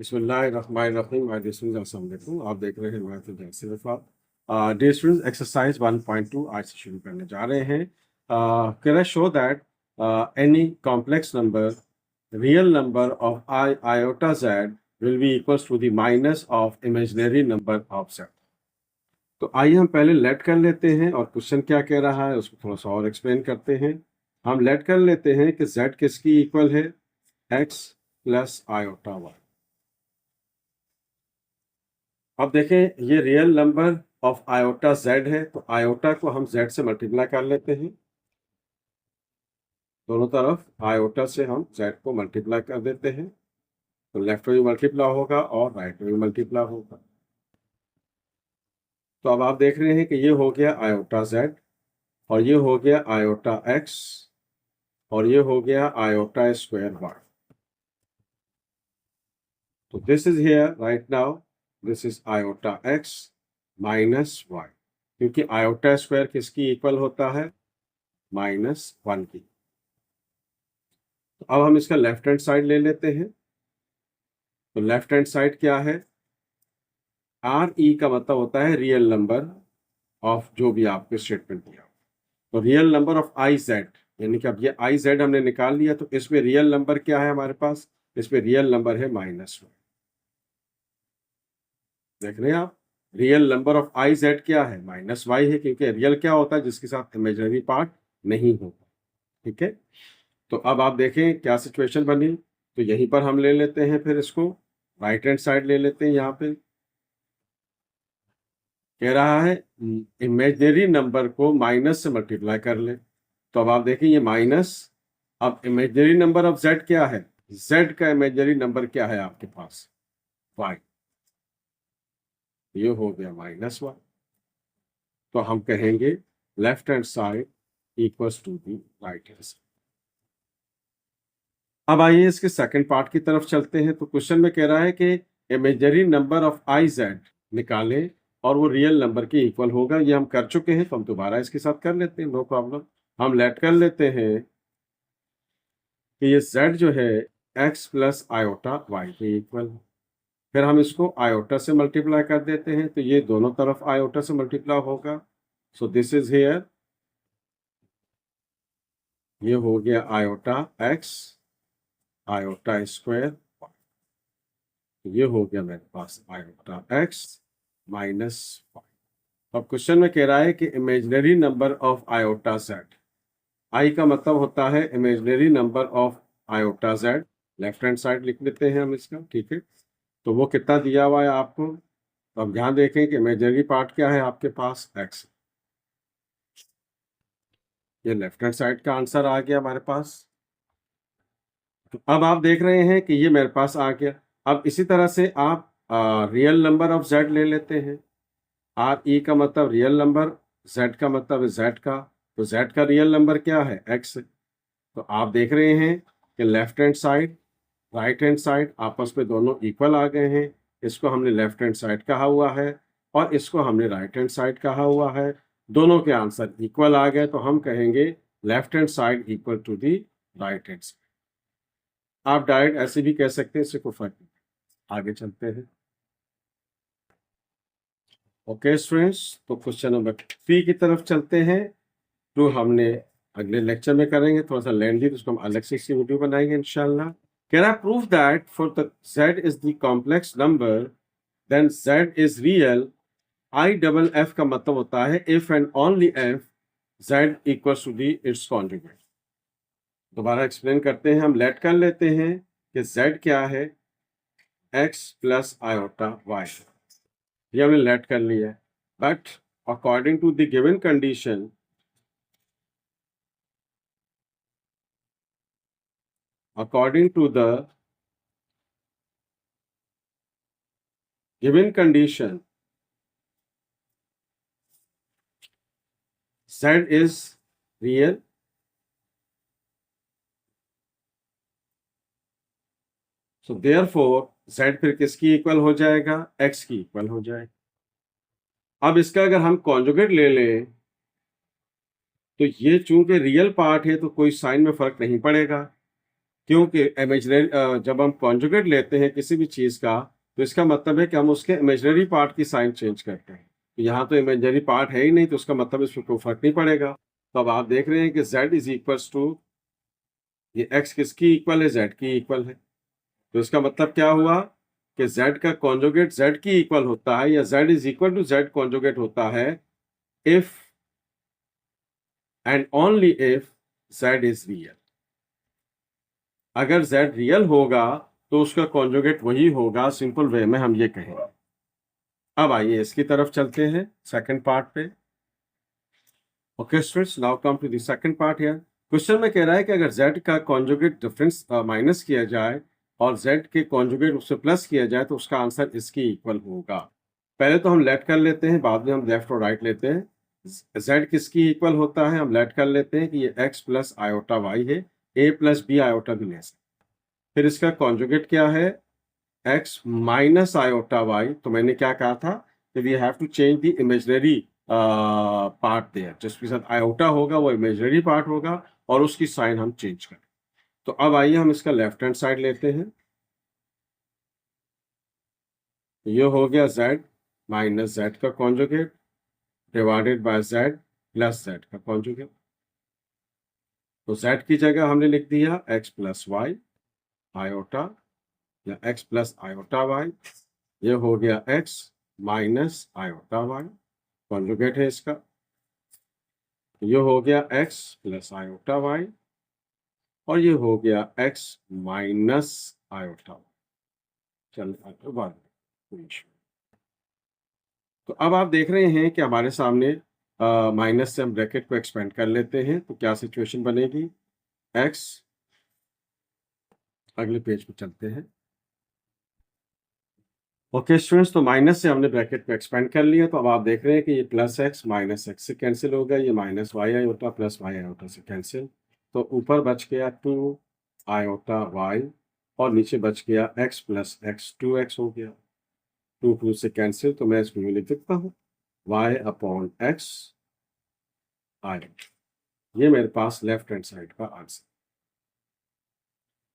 बिस्मिल्लाहिर्रहमानिर्रहीम। अस्सलाम वालेकुम। आप देख रहे हैं मैथ विद जैसे वफा। डियर स्टूडेंट्स, एक्सरसाइज 1.2 आज से शुरू करने जा रहे हैं। Can I show that any complex number real number of i iota z will be equals to the minus of imaginary number of z. तो आइए हम पहले लेट कर लेते हैं और क्वेश्चन क्या कह रहा है उसको थोड़ा सा और एक्सप्लेन करते हैं। हम लेट कर लेते हैं कि जेड किसकी इक्वल है, एक्स प्लस आयोटा वाई। अब देखें ये real number of iota Z है, तो आयोटा को हम जेड से मल्टीप्लाई कर लेते हैं। दोनों तरफ आयोटा से हम जेड को मल्टीप्लाई कर देते हैं, तो लेफ्ट में भी मल्टीप्लाई होगा और राइट में भी मल्टीप्लाई होगा। तो अब आप देख रहे हैं कि ये हो गया आयोटा जेड और ये हो गया आयोटा एक्स और ये हो गया आयोटा स्क्वायर वाई। तो this is here right now, this is iota x minus y, क्योंकि आयोटा स्क्वायर किसकी इक्वल होता है, -1 की। अब हम इसका लेफ्ट हैंड साइड ले लेते हैं। तो लेफ्ट हैंड साइड क्या है, आर ई का मतलब होता है रियल नंबर ऑफ जो भी आपके स्टेटमेंट दिया। तो real number of I Z, यानी कि अब ये आई जेड हमने निकाल लिया, तो इसमें रियल नंबर क्या है हमारे पास, इसमें रियल नंबर है -1। देख रहे हैं आप, real number of I Z क्या है, -y है, क्योंकि रियल क्या होता है जिसके साथ इमेजिनरी पार्ट नहीं होता। ठीक है, तो अब आप देखें क्या सिचुएशन बनी। तो यहीं पर हम ले लेते हैं, फिर इसको राइट हैंड साइड ले लेते हैं। यहाँ पे कह रहा है इमेजिनरी नंबर को माइनस से मल्टीप्लाई कर ले। तो अब आप देखें ये माइनस, अब इमेजिनरी नंबर ऑफ जेड क्या है, जेड का इमेजिनरी नंबर क्या है आपके पास, y। ये हो गया -1। तो हम कहेंगे left hand side equals to the right hand side. अब आइए इसके सेकंड पार्ट की तरफ चलते हैं। तो क्वेश्चन में कह रहा है कि imaginary number of I Z निकालें और वो रियल नंबर के इक्वल होगा। ये हम कर चुके हैं, तो हम दोबारा इसके साथ कर लेते हैं, नो प्रॉब्लम। हम लेट कर लेते हैं कि ये z जो है x प्लस आयोटा y के इक्वल है। फिर हम इसको आयोटा से मल्टीप्लाई कर देते हैं, तो ये दोनों तरफ आयोटा से मल्टीप्लाई होगा। सो दिस इज हियर, ये हो गया आयोटा x आयोटा स्क्वायर, ये हो गया मेरे पास आयोटा x -1। अब क्वेश्चन में कह रहा है कि imaginary number of iota Z, I का मतलब होता है imaginary number of iota Z. Left hand side लिख लेते हैं हम इसका, ठीक है। तो वो कितना दिया हुआ है आपको, तो अब ध्यान देखें कि इमेजिनरी पार्ट क्या है आपके पास, x। ये लेफ्ट हैंड साइड का आंसर आ गया हमारे पास। तो अब आप देख रहे हैं कि ये मेरे पास आ गया। अब इसी तरह से आप रियल नंबर ऑफ जेड ले लेते हैं। आर ई का मतलब रियल नंबर, जेड का मतलब है जेड का। तो जेड का रियल नंबर क्या है, एक्स। तो आप देख रहे हैं कि left hand side right hand side आपस में दोनों इक्वल आ गए हैं। इसको हमने लेफ्ट हैंड साइड कहा हुआ है और इसको हमने राइट हैंड साइड कहा हुआ है। दोनों के आंसर इक्वल आ गए, तो हम कहेंगे left hand side equal to the right hand side. आप डायरेक्ट ऐसे भी कह सकते हैं, इससे कोई फर्क नहीं। आगे चलते हैं। ओके स्टूडेंट्स, तो क्वेश्चन नंबर 3 की तरफ चलते हैं, जो हमने अगले लेक्चर में करेंगे। थोड़ा सा लेंथी, तो उसको हम अलग से इसकी वीडियो बनाएंगे इंशाल्लाह। Can I prove that for the z is the complex number then z is real. I double F का मतलब होता है if and only if z equals to the its conjugate. दोबारा एक्सप्लेन करते हैं, हम लेट कर लेते हैं कि z क्या है, x प्लस आयोटा y। ये हमने लेट कर लिया है, but according to the given condition, according to the given condition, z is real, so therefore z फिर किसकी इक्वल हो जाएगा, x की इक्वल हो जाएगा। अब इसका अगर हम कॉन्जुगेट ले लें, तो ये चूंकि रियल पार्ट है तो कोई साइन में फर्क नहीं पड़ेगा। क्योंकि इमेजिनरी जब हम कॉन्जुगेट लेते हैं किसी भी चीज का, तो इसका मतलब है कि हम उसके इमेजिनरी पार्ट की साइन चेंज करते हैं। तो यहाँ तो इमेजिनरी पार्ट है ही नहीं, तो उसका मतलब इसमें कोई फर्क नहीं पड़ेगा। तो अब आप देख रहे हैं कि z इज इक्वल्स टू, ये x किसकी इक्वल है, z की इक्वल है। तो इसका मतलब क्या हुआ कि z का कॉन्जुगेट z की इक्वल होता है, या z is equal to z conjugate होता है if and only if z is real. अगर z रियल होगा तो उसका कॉन्जुगेट वही होगा, सिंपल वे में हम ये कहेंगे। अब आइए इसकी तरफ चलते हैं, सेकंड पार्ट पे। Okay students, now come to the second part here. Question में कह रहा है कि अगर z का कॉन्जुगेट डिफरेंस माइनस किया जाए और z के कॉन्जुगेट उससे प्लस किया जाए तो उसका आंसर इसकी इक्वल होगा। पहले तो हम लेट कर लेते हैं, बाद में हम लेफ्ट और राइट लेते हैं। z किसकी इक्वल होता है, हम लेट कर लेते हैं कि ये x प्लस आयोटा y है, a प्लस बी आयोटा भी ले सकते। फिर इसका कॉन्जुगेट क्या है, x माइनस आयोटा y। तो मैंने क्या कहा था कि we have to change the imaginary part there, जिसके साथ आयोटा होगा वो इमेजिनरी पार्ट होगा और उसकी साइन हम चेंज करें। तो अब आइए हम इसका लेफ्ट हैंड साइड लेते हैं। ये हो गया z माइनस z का conjugate divided by z plus z का कॉन्जुगेट। तो z की जगह हमने लिख दिया x प्लस वाई आयोटा, या x प्लस आयोटा y। ये हो गया x minus iota y, conjugate है इसका। ये हो गया x प्लस आयोटा y और ये हो गया x माइनस आयोटा y। चल बाद में। तो अब आप देख रहे हैं कि हमारे सामने माइनस से हम ब्रैकेट को एक्सपेंड कर लेते हैं, तो क्या सिचुएशन बनेगी। x, अगले पेज पे चलते हैं। ओके स्टूडेंट्स, तो माइनस से हमने ब्रैकेट को एक्सपेंड कर लिया। तो अब आप देख रहे हैं कि ये प्लस x माइनस x से कैंसिल हो गया, ये minus y iota plus y iota से कैंसिल। तो ऊपर बच गया 2 आयोटा y और नीचे बच गया x प्लस x, 2x हो गया। 2 2 से कैंसिल, तो मैं इसको यूं लिख देता हूँ y अपॉन x आयोटा। ये मेरे पास लेफ्ट हैंड साइड का आंसर।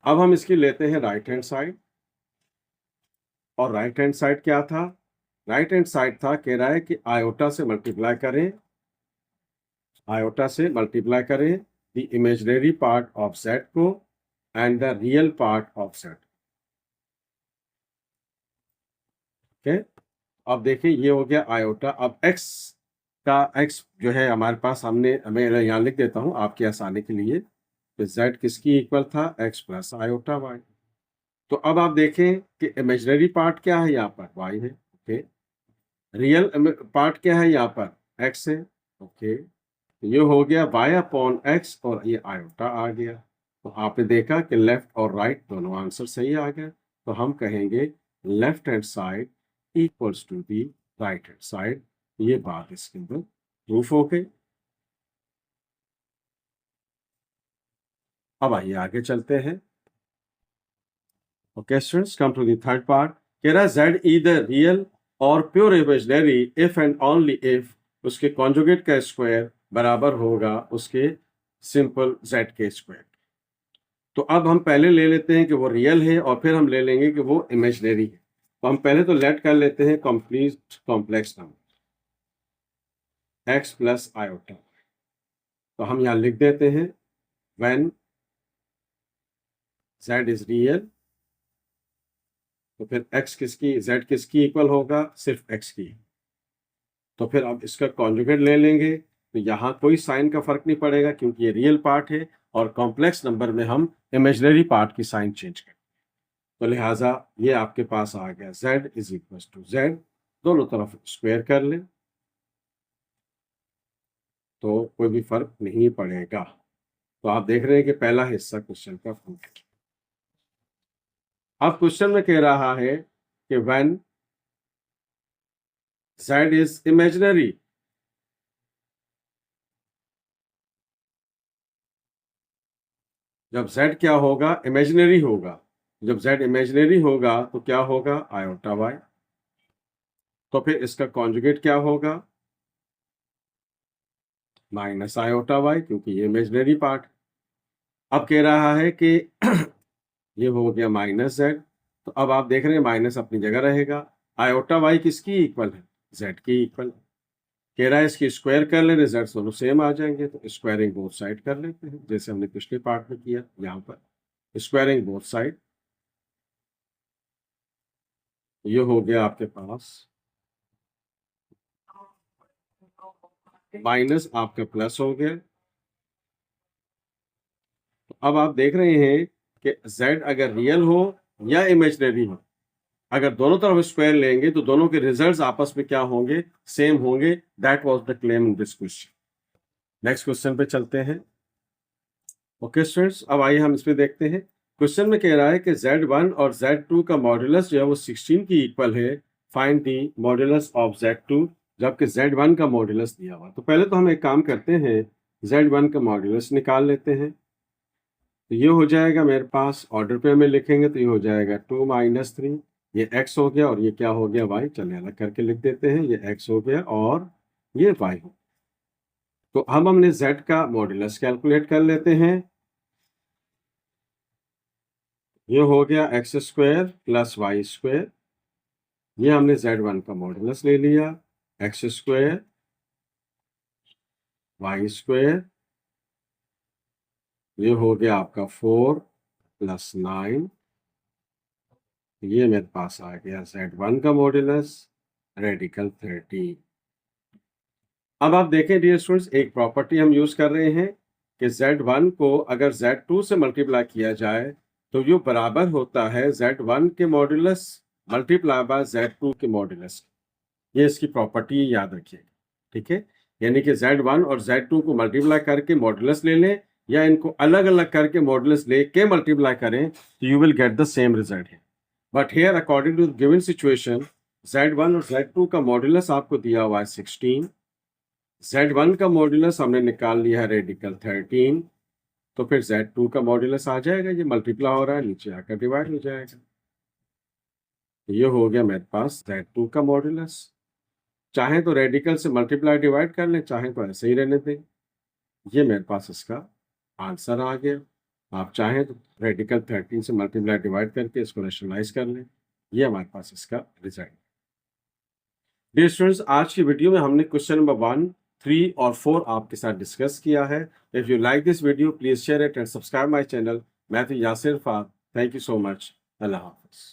अब हम इसकी लेते हैं राइट हैंड साइड। और राइट हैंड साइड क्या था, राइट हैंड साइड था, कह रहा है कि आयोटा से मल्टीप्लाई करें, आयोटा से मल्टीप्लाई करें the imaginary part of z को and the real part of z। Okay, अब देखिए ये हो गया आयोटा। अब x का x जो है हमारे पास, मैं यहाँ लिख देता हूँ आपके आसानी के लिए, तो z किसकी इक्वल था, x प्लस आयोटा y। तो अब आप देखें कि इमेजिनरी पार्ट क्या है, यहाँ पर y है। ओके, रियल पार्ट क्या है, यहाँ पर x है। ओके, ये हो गया y अपॉन x और ये आयोटा आ गया। तो आपने देखा कि लेफ्ट और राइट दोनों आंसर सही आ गए। तो हम कहेंगे left hand side equals to the right hand side. ये बात इसके अंदर प्रूफ हो गई। अब आइए आगे चलते हैं। Okay students, come to the third part. कह रहा है z ईदर रियल और pure imaginary if and only if उसके कॉन्जुगेट का स्क्वायर बराबर होगा उसके सिंपल z के स्क्वायर। तो अब हम पहले ले लेते हैं कि वो रियल है और फिर हम ले लेंगे कि वो इमेजिनरी है। तो हम पहले तो लेट कर लेते हैं complete complex number x plus iota. तो हम यहाँ लिख देते हैं व्हेन z इज रियल, तो फिर x किसकी, z किसकी इक्वल होगा, सिर्फ x की। तो फिर अब इसका कॉन्जुगेट ले लेंगे, तो यहाँ कोई साइन का फर्क नहीं पड़ेगा क्योंकि ये रियल पार्ट है और कॉम्प्लेक्स नंबर में हम इमेजिनरी पार्ट की साइन चेंज करें। तो लिहाजा ये आपके पास आ गया z is equal to z, दोनों तरफ स्क्वायर कर ले तो कोई भी फर्क नहीं पड़ेगा। तो आप देख रहे हैं कि पहला हिस्सा क्वेश्चन का प्रूफ है। अब क्वेश्चन में कह रहा है कि व्हेन z इज इमेजिनरी, जब z क्या होगा, इमेजिनरी होगा। जब z इमेजिनरी होगा तो क्या होगा, आयोटा y। तो फिर इसका कॉन्जुगेट क्या होगा, माइनस आयोटा y, क्योंकि ये इमेजिनरी पार्ट। अब कह रहा है कि ये हो गया माइनस जेड। तो अब आप देख रहे हैं माइनस अपनी जगह रहेगा। आयोटा वाई किसकी इक्वल है? जेड की इक्वल। कह रहा है इसकी स्क्वायर कर ले, रिजल्ट दोनों सेम आ जाएंगे, तो स्क्वायरिंग बोथ साइड कर लेते हैं जैसे हमने पिछले पार्ट में किया। यहाँ पर स्क्वायरिंग बोथ साइड, ये हो गया आपके पास माइनस आपका प्लस हो गया। तो अब आप देख रहे हैं कि z अगर रियल हो या इमेजिनरी हो, अगर दोनों तरफ स्क्वायर लेंगे तो दोनों के रिजल्ट्स आपस में क्या होंगे? सेम होंगे। That was the claim in this question. Next question पे चलते हैं। ओके स्टूडेंट्स, अब आइए हम इस पे देखते हैं। क्वेश्चन में कह रहा है कि z1 और z2 का मॉड्यूलस जो है वो 16 की इक्वल है। Find the modulus of z2, जबकि z1 का मॉड्यूलस दिया हुआ। तो पहले तो हम एक काम करते हैं, z1 का मॉड्यूलस निकाल लेते हैं। तो ये हो जाएगा मेरे पास, ऑर्डर पे हमें लिखेंगे तो ये हो जाएगा 2 - 3, ये x हो गया और ये क्या हो गया? y। चलिए अलग करके लिख देते हैं, ये x हो गया और ये y हो। तो अब हमने z का मॉड्यूलस कैलकुलेट कर लेते हैं। ये हो गया x square plus y square. ये हमने z1 का मॉड्यूलस ले लिया, x स्क्वायर वाई स्क्वायर। ये हो गया आपका 4 + 9। ये मेरे पास आ गया z1 का मॉड्यूलस, रेडिकल 30। अब आप देखें डियर स्टूडेंट्स, एक प्रॉपर्टी हम यूज कर रहे हैं कि z1 को अगर z2 से मल्टीप्लाई किया जाए तो ये बराबर होता है z1 के मॉड्यूलस मल्टीप्लाई बाय z2 के मॉड्यूलस। ये इसकी प्रॉपर्टी है, याद रखिएगा। ठीक है, यानी कि z1 और z2 को मल्टीप्लाई करके मॉड्यूलस ले लें या इनको अलग अलग करके मॉड्यूलस लेके मल्टीप्लाई करें तो you will get the same result है। But here according to the given situation, z1 और z2 का मॉड्यूलस आपको दिया हुआ है 16, z1 का मॉड्यूलस हमने निकाल लिया है रेडिकल 13, तो फिर z2 का मॉड्यूलस आ जाएगा, ये मल्टीप्लाई हो रहा है, नीचे आकर डिवाइड हो जाएगा। ये हो गया मेरे पास z2 का मॉड्यूलस। चाहे तो रेडिकल से मल्टीप्लाई डिवाइड कर लें, चाहे तो ऐसे ही रहने दें। ये मेरे पास इसका आंसर आ गया। आप चाहें तो रेडिकल 13 से मल्टीप्लाई डिवाइड करके इसको रेशनलाइज कर लें। ये हमारे पास इसका रिजल्ट। डियर स्टूडेंट्स, आज की वीडियो में हमने क्वेश्चन नंबर 1, 3 और 4 आपके साथ डिस्कस किया है। If you like this video please share it and subscribe my channel. मैं तो यासिर फार। Thank you so much. अल्लाह हाफिज।